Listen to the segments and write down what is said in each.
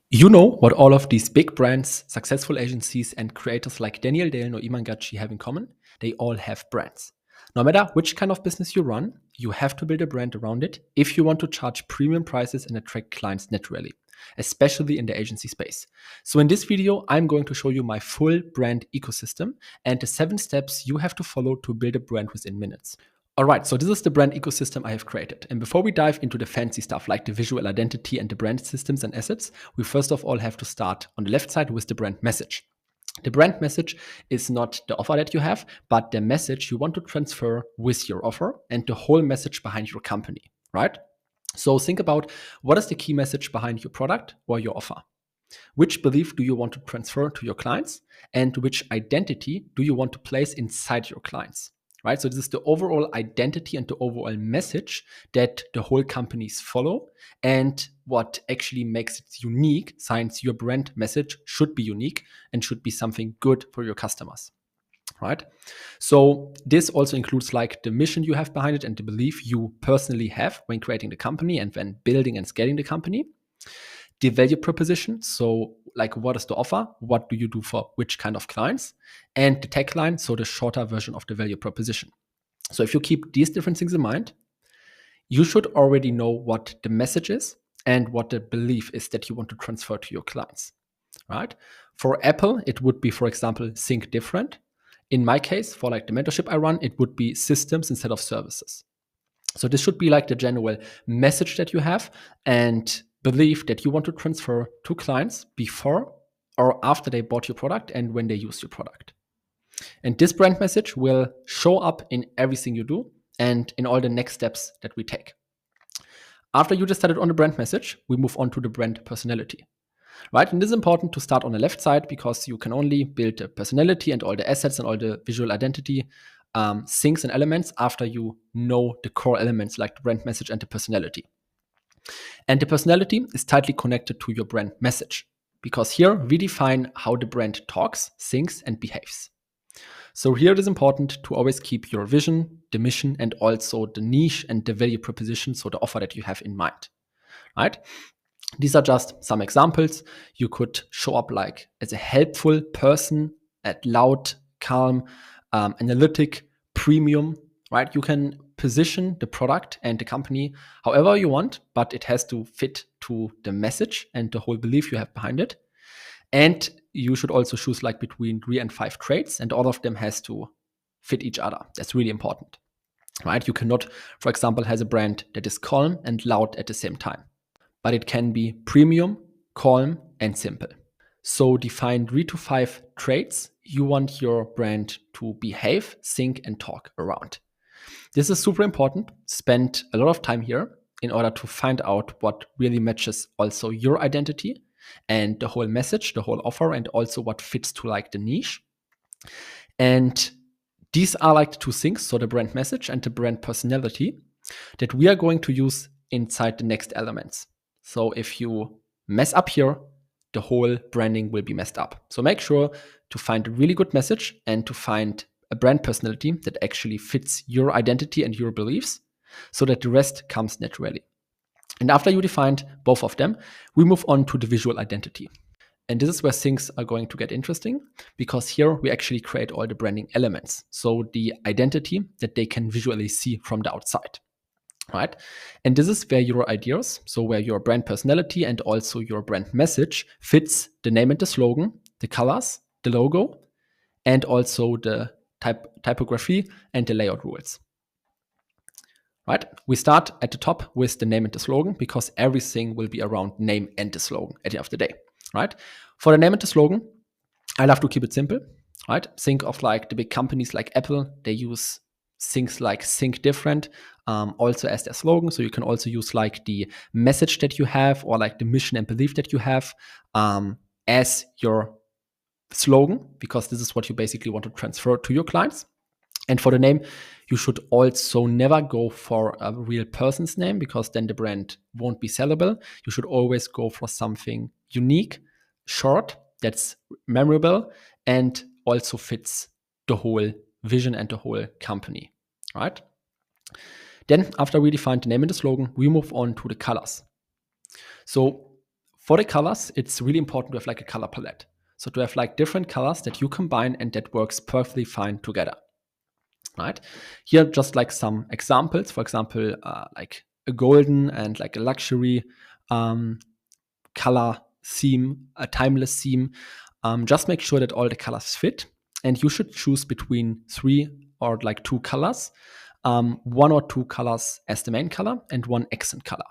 You know what all of these big brands, successful agencies, and creators like Daniel Dale or Iman Gachi have in common? They all have brands. No matter which kind of business you run, you have to build a brand around it if you want to charge premium prices and attract clients naturally, especially in the agency space. So, in this video, I'm going to show you my full brand ecosystem and the 7 steps you have to follow to build a brand within minutes. All right, so this is the brand ecosystem I have created. And before we dive into the fancy stuff like the visual identity and the brand systems and assets, we first of all have to start on the left side with the brand message. The brand message is not the offer that you have, but the message you want to transfer with your offer and the whole message behind your company, right? So think about what is the key message behind your product or your offer? Which belief do you want to transfer to your clients? And which identity do you want to place inside your clients? Right? So this is the overall identity and the overall message that the whole companies follow and what actually makes it unique, since your brand message should be unique and should be something good for your customers. Right? So this also includes like the mission you have behind it and the belief you personally have when creating the company and when building and scaling the company. The value proposition, so like what is the offer, what do you do for which kind of clients, and the tagline, so the shorter version of the value proposition. So if you keep these different things in mind, you should already know what the message is and what the belief is that you want to transfer to your clients, right? For Apple, it would be, for example, think different. In my case, for like the mentorship I run, it would be systems instead of services. So this should be like the general message that you have and belief that you want to transfer to clients before or after they bought your product and when they use your product. And this brand message will show up in everything you do and in all the next steps that we take. After you decided on the brand message, we move on to the brand personality. Right? And this is important to start on the left side because you can only build the personality and all the assets and all the visual identity things and elements after you know the core elements like the brand message and the personality. And the personality is tightly connected to your brand message because here we define how the brand talks, thinks, and behaves. So here it is important to always keep your vision, the mission, and also the niche and the value proposition, so the offer that you have in mind, right? These are just some examples. You could show up like as a helpful person, at loud, calm, analytic, premium, right? You can position the product and the company however you want, but it has to fit to the message and the whole belief you have behind it. And you should also choose like between 3 and 5 traits, and all of them has to fit each other. That's really important, right? You cannot, for example, have a brand that is calm and loud at the same time, but it can be premium, calm, and simple. So define 3 to 5 traits you want your brand to behave, think, and talk around. This is super important. Spend a lot of time here in order to find out what really matches also your identity and the whole message, the whole offer, and also what fits to like the niche. And these are like the 2 things, so the brand message and the brand personality, that we are going to use inside the next elements. So if you mess up here, the whole branding will be messed up. So make sure to find a really good message and to find a brand personality that actually fits your identity and your beliefs so that the rest comes naturally. And after you defined both of them, we move on to the visual identity. And this is where things are going to get interesting because here we actually create all the branding elements. So the identity that they can visually see from the outside, right? And this is where your ideas, so where your brand personality and also your brand message fits the name and the slogan, the colors, the logo, and also the typography and the layout rules. Right? We start at the top with the name and the slogan because everything will be around name and the slogan at the end of the day, right? For the name and the slogan, I love to keep it simple, right? Think of like the big companies like Apple. They use things like think different also as their slogan. So you can also use like the message that you have or like the mission and belief that you have as your slogan, because this is what you basically want to transfer to your clients. And for the name, you should also never go for a real person's name because then the brand won't be sellable. You should always go for something unique, short, that's memorable, and also fits the whole vision and the whole company, right? Then after we define the name and the slogan, we move on to the colors. So For the colors, it's really important to have like a color palette. So to have like different colors that you combine and that works perfectly fine together. Right? Here, just like some examples, for example, like a golden and like a luxury color theme, a timeless theme. Just make sure that all the colors fit, and you should choose between 3 or like 2 colors, 1 or 2 colors as the main color and 1 accent color.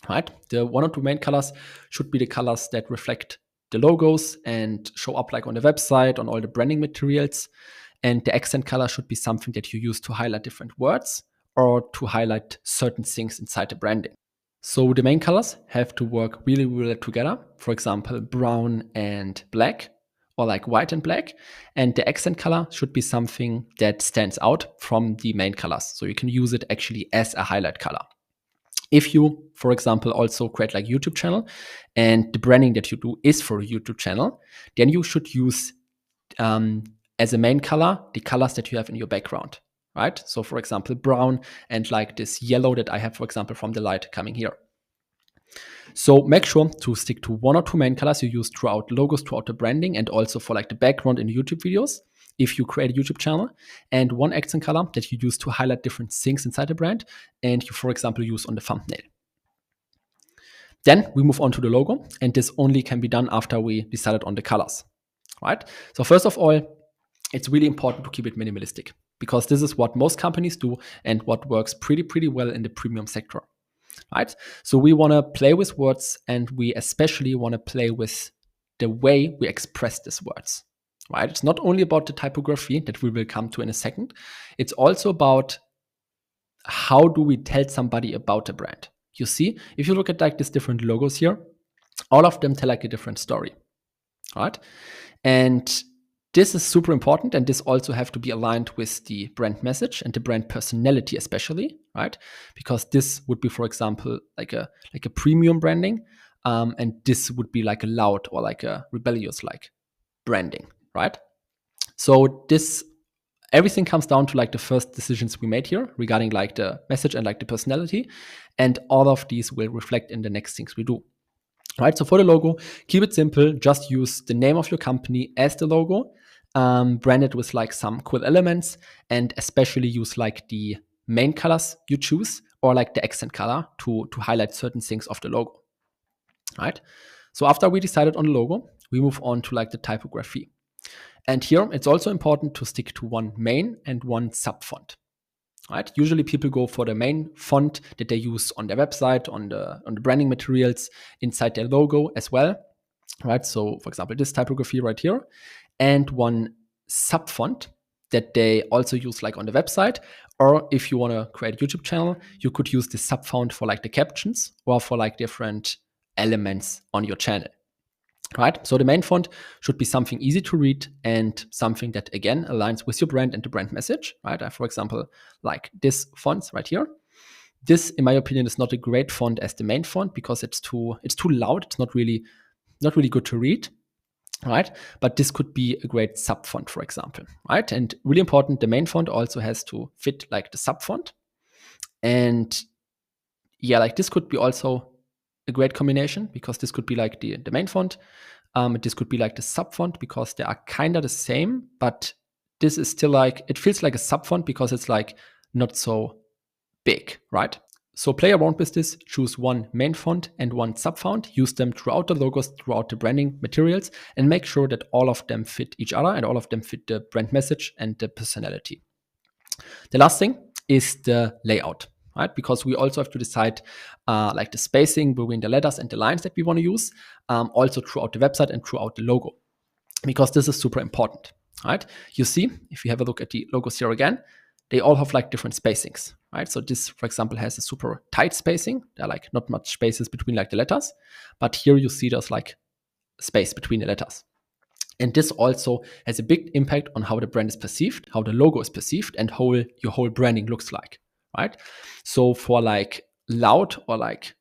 Right? The 1 or 2 main colors should be the colors that reflect the logos and show up like on the website, on all the branding materials. And the accent color should be something that you use to highlight different words or to highlight certain things inside the branding. So the main colors have to work really, really together. For example, brown and black, or like white and black. And the accent color should be something that stands out from the main colors. So you can use it actually as a highlight color. If you, for example, also create like YouTube channel and the branding that you do is for a YouTube channel, then you should use as a main color the colors that you have in your background, right? So for example, brown and like this yellow that I have, for example, from the light coming here. So make sure to stick to 1 or 2 main colors you use throughout logos, throughout the branding, and also for like the background in YouTube videos if you create a YouTube channel, and 1 accent color that you use to highlight different things inside the brand and you, for example, use on the thumbnail. Then we move on to the logo, and this only can be done after we decided on the colors, right? So first of all, it's really important to keep it minimalistic because this is what most companies do and what works pretty well in the premium sector, right? So we want to play with words, and we especially want to play with the way we express these words, right? It's not only about the typography that we will come to in a second. It's also about how do we tell somebody about a brand. You see, if you look at like these different logos here, all of them tell like a different story, right? And this is super important, and this also have to be aligned with the brand message and the brand personality especially, right? Because this would be, for example, like a premium branding, and this would be like a loud or like a rebellious like branding, right? So this everything comes down to like the first decisions we made here regarding like the message and like the personality, and all of these will reflect in the next things we do. Right, so for the logo, keep it simple. Just use the name of your company as the logo, brand it with like some cool elements, and especially use like the main colors you choose or like the accent color to highlight certain things of the logo. Right. So after we decided on the logo, we move on to like the typography. And here it's also important to stick to 1 main and 1 sub font. Right? Usually people go for the main font that they use on their website, on the branding materials, inside their logo as well. Right? So for example, this typography right here, and 1 sub font that they also use like on the website. Or if you want to create a YouTube channel, you could use the sub font for like the captions or for like different elements on your channel. Right? So the main font should be something easy to read and something that, again, aligns with your brand and the brand message, right? For example, like this font right here. This, in my opinion, is not a great font as the main font because it's too loud. It's not really good to read, right? But this could be a great sub font, for example, right? And really important, the main font also has to fit like the sub font. And yeah, like this could be also a great combination because this could be like the main font. This could be like the sub font because they are kind of the same, but this is still like, it feels like a sub font because it's like not so big, right? So play around with this, choose 1 main font and 1 sub font, use them throughout the logos, throughout the branding materials, and make sure that all of them fit each other and all of them fit the brand message and the personality. The last thing is the layout, right? Because we also have to decide like the spacing between the letters and the lines that we want to use, also throughout the website and throughout the logo, because this is super important, right? You see, if you have a look at the logos here again, they all have like different spacings, right? So this, for example, has a super tight spacing. There are like not much spaces between like the letters, but here you see there's like space between the letters. And this also has a big impact on how the brand is perceived, how the logo is perceived, and how your whole branding looks like, right? So for like loud or like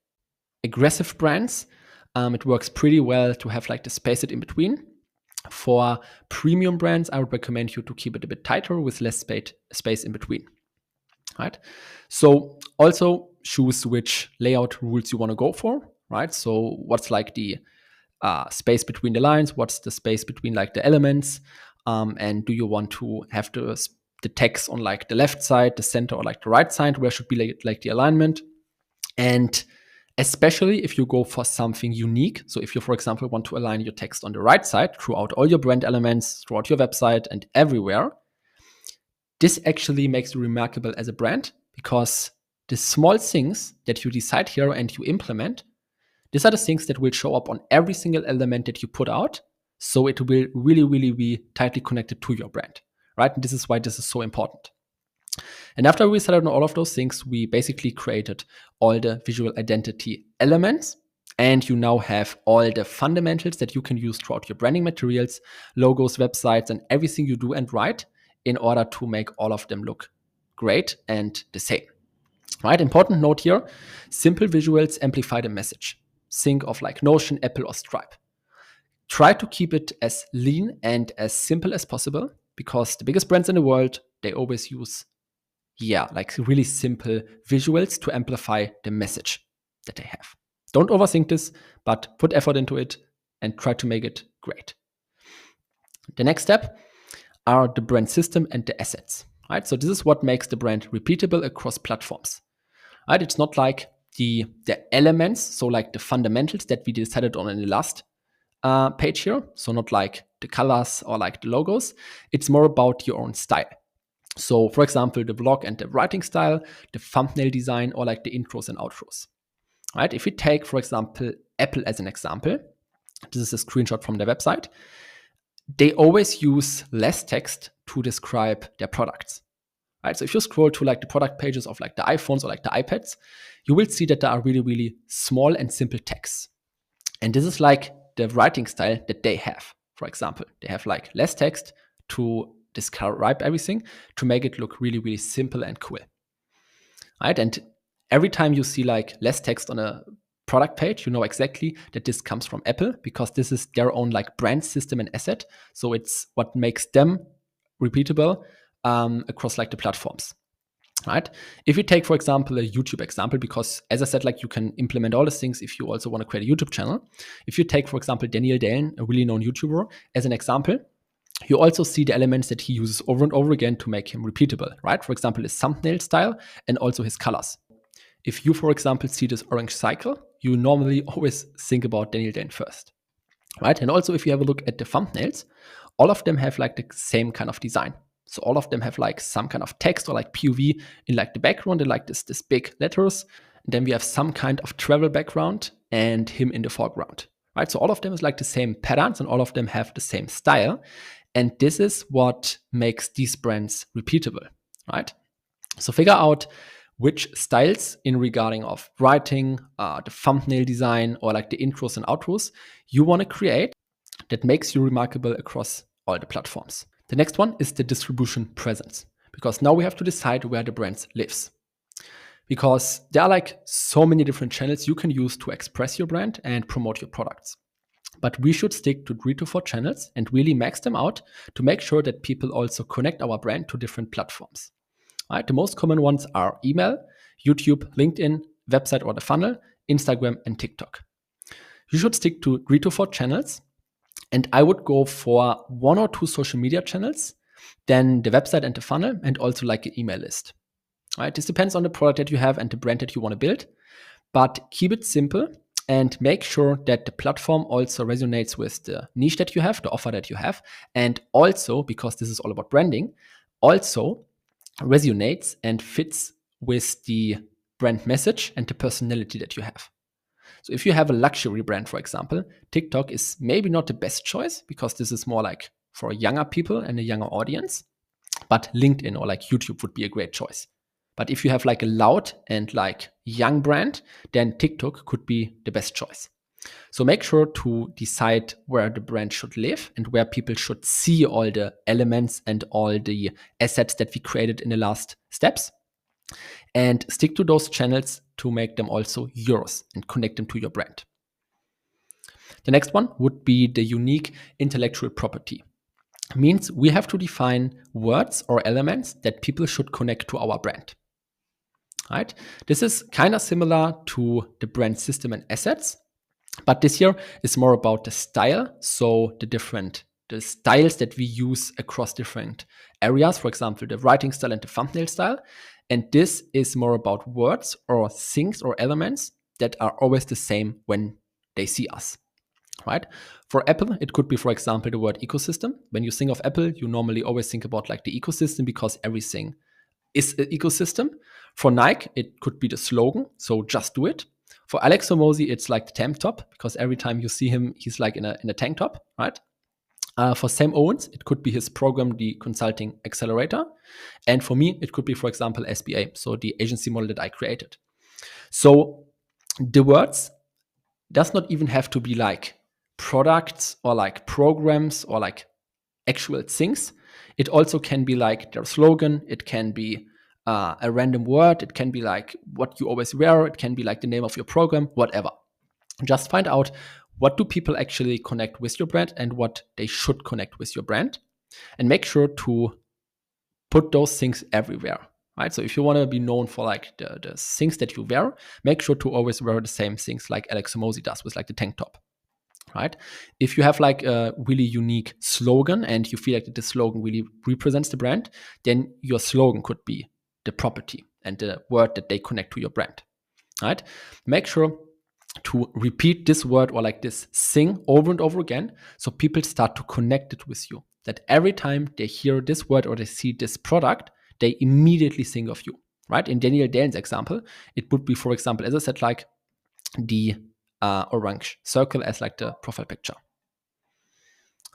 aggressive brands, it works pretty well to have like the space in between. For premium brands, I would recommend you to keep it a bit tighter with less space in between, right? So also choose which layout rules you want to go for, right? So what's like the space between the lines? What's the space between like the elements? And do you want to have the text on like the left side, the center, or like the right side? Where should be like the alignment? And especially if you go for something unique. So if you, for example, want to align your text on the right side throughout all your brand elements, throughout your website and everywhere, this actually makes you remarkable as a brand, because the small things that you decide here and you implement, these are the things that will show up on every single element that you put out. So it will really, really be tightly connected to your brand, right? And this is why this is so important. And after we decided on all of those things, we basically created all the visual identity elements. And you now have all the fundamentals that you can use throughout your branding materials, logos, websites, and everything you do and write in order to make all of them look great and the same. Right? Important note here, simple visuals amplify the message. Think of like Notion, Apple, or Stripe. Try to keep it as lean and as simple as possible, because the biggest brands in the world, they always use like really simple visuals to amplify the message that they have. Don't overthink this, but put effort into it and try to make it great. The next step are the brand system and the assets, right? So this is what makes the brand repeatable across platforms, right? It's not like the elements, so like the fundamentals that we decided on in the last page here. So not like the colors or like the logos. It's more about your own style. So for example, the blog and the writing style, the thumbnail design, or like the intros and outros, right? If we take, for example, Apple as an example, this is a screenshot from their website. They always use less text to describe their products, right? So if you scroll to like the product pages of like the iPhones or like the iPads, you will see that there are really, really small and simple texts. And this is like the writing style that they have. For example, they have like less text to describe everything, to make it look really, really simple and cool, right? And every time you see like less text on a product page, you know exactly that this comes from Apple, because this is their own like brand system and asset. So it's what makes them repeatable across like the platforms, right? If you take, for example, a YouTube example, because as I said, like you can implement all these things if you also want to create a YouTube channel. If you take, for example, Daniel Dalen, a really known YouTuber, as an example, you also see the elements that he uses over and over again to make him repeatable, right? For example, his thumbnail style and also his colors. If you, for example, see this orange cycle, you normally always think about Daniel Dalen first, right? And also if you have a look at the thumbnails, all of them have like the same kind of design. So all of them have like some kind of text or like POV in like the background and like this big letters. And then we have some kind of travel background and him in the foreground, right? So all of them is like the same patterns and all of them have the same style. And this is what makes these brands repeatable, right? So figure out which styles in regarding of writing, the thumbnail design, or like the intros and outros you want to create that makes you remarkable across all the platforms. The next one is the distribution presence, because now we have to decide where the brand lives. Because there are like so many different channels you can use to express your brand and promote your products. But we should stick to 3 to 4 channels and really max them out to make sure that people also connect our brand to different platforms. Right? The most common ones are email, YouTube, LinkedIn, website or the funnel, Instagram, and TikTok. You should stick to 3 to 4 channels, and I would go for 1 or 2 social media channels, then the website and the funnel, and also like an email list. Right? This depends on the product that you have and the brand that you want to build, but keep it simple and make sure that the platform also resonates with the niche that you have, the offer that you have, and also, because this is all about branding, also resonates and fits with the brand message and the personality that you have. So if you have a luxury brand, for example, TikTok is maybe not the best choice, because this is more like for younger people and a younger audience, but LinkedIn or like YouTube would be a great choice. But if you have like a loud and like young brand, then TikTok could be the best choice. So make sure to decide where the brand should live and where people should see all the elements and all the assets that we created in the last steps. And stick to those channels to make them also yours and connect them to your brand. The next one would be the unique intellectual property. Means we have to define words or elements that people should connect to our brand. Right? This is kind of similar to the brand system and assets, But this here is more about the style. So the styles that we use across different areas, for example, the writing style and the thumbnail style. And this is more about words or things or elements that are always the same when they see us, right? For Apple, it could be, for example, the word ecosystem. When you think of Apple, you normally always think about like the ecosystem because everything is an ecosystem. For Nike, it could be the slogan, so just do it. For Alex Hormozi, it's like the tank top because every time you see him, he's like in a tank top, right? For Sam Owens, it could be his program, the Consulting Accelerator. And for me, it could be, for example, SBA, so the agency model that I created. So the words does not even have to be like products or like programs or like actual things. It also can be like their slogan. It can be a random word. It can be like what you always wear. It can be like the name of your program, whatever. Just find out what do people actually connect with your brand and what they should connect with your brand. And make sure to put those things everywhere, right? So if you want to be known for like the things that you wear, make sure to always wear the same things like Alex Hormozi does with like the tank top, right? If you have like a really unique slogan and you feel like that the slogan really represents the brand, then your slogan could be the property and the word that they connect to your brand, right? Make sure to repeat this word or like this thing over and over again so people start to connect it with you. That every time they hear this word or they see this product, they immediately think of you, right? In Daniel Dallen's example, it would be, for example, as I said, like the orange circle as like the profile picture,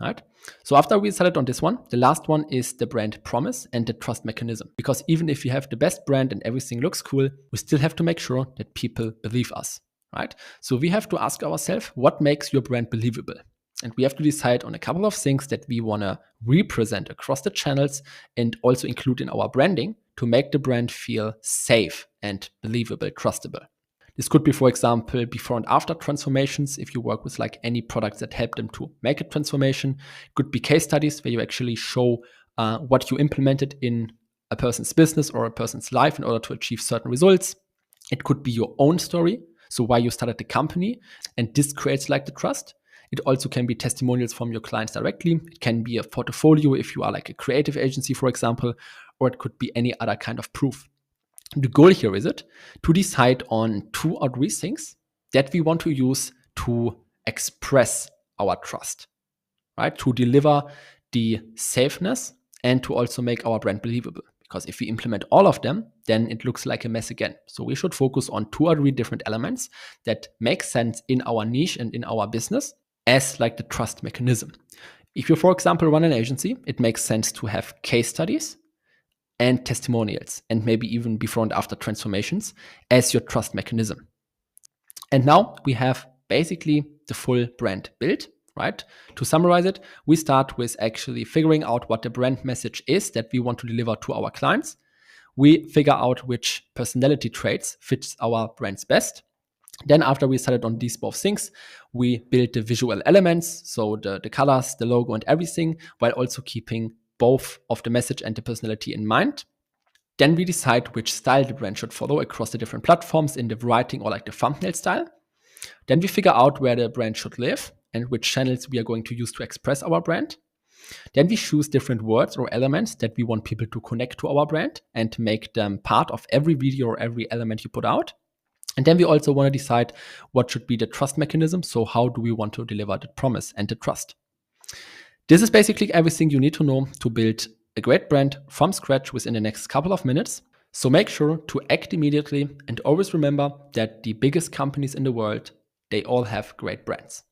right? So after we decided on this one, the last one is the brand promise and the trust mechanism. Because even if you have the best brand and everything looks cool, we still have to make sure that people believe us, right? So we have to ask ourselves, what makes your brand believable? And we have to decide on a couple of things that we want to represent across the channels and also include in our branding to make the brand feel safe and believable, trustable. This could be, for example, before and after transformations. If you work with like any products that help them to make a transformation, it could be case studies where you actually show what you implemented in a person's business or a person's life in order to achieve certain results. It could be your own story, so why you started the company, and this creates like the trust. It also can be testimonials from your clients directly. It can be a portfolio if you are like a creative agency, for example, or it could be any other kind of proof. The goal here is to decide on 2 or 3 things that we want to use to express our trust, right? To deliver the safeness and to also make our brand believable. Because if we implement all of them, then it looks like a mess again. So we should focus on 2 or 3 different elements that make sense in our niche and in our business as like the trust mechanism. If you, for example, run an agency, it makes sense to have case studies and testimonials, and maybe even before and after transformations as your trust mechanism. And now we have basically the full brand built, right? To summarize it, we start with actually figuring out what the brand message is that we want to deliver to our clients. We figure out which personality traits fits our brands best. Then after we decided on these both things, we build the visual elements, so the colors, the logo and everything, while also keeping both of the message and the personality in mind. Then we decide which style the brand should follow across the different platforms in the writing or like the thumbnail style. Then we figure out where the brand should live and which channels we are going to use to express our brand. Then we choose different words or elements that we want people to connect to our brand and make them part of every video or every element you put out. And then we also want to decide what should be the trust mechanism. So how do we want to deliver the promise and the trust? This is basically everything you need to know to build a great brand from scratch within the next couple of minutes. So make sure to act immediately and always remember that the biggest companies in the world, they all have great brands.